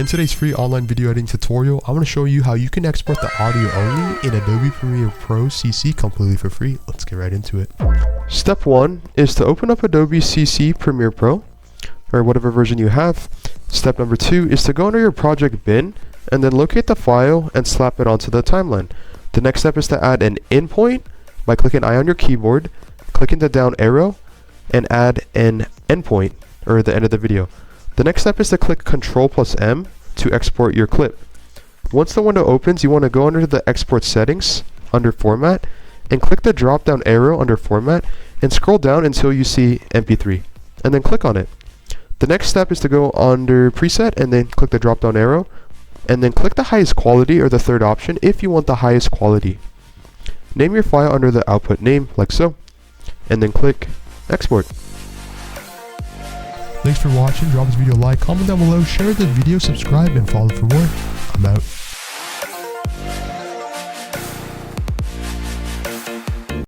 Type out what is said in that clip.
In today's free online video editing tutorial, I want to show you how you can export the audio only in Adobe Premiere Pro CC completely for free. Let's get right into it. Step 1 is to open up Adobe CC Premiere Pro, or whatever version you have. Step number 2 is to go under your project bin and then locate the file and slap it onto the timeline. The next step is to add an endpoint by clicking I on your keyboard, clicking the down arrow, and add an endpoint, or the end of the video. The next step is to click Ctrl+M to export your clip. Once the window opens, you want to go under the export settings under format and click the drop down arrow under format and scroll down until you see MP3 and then click on it. The next step is to go under preset and then click the drop down arrow and then click the highest quality or the third option if you want the highest quality. Name your file under the output name like so and then click export. Thanks for watching. Drop this video a like, comment down below, share the video, subscribe, and follow for more. I'm out.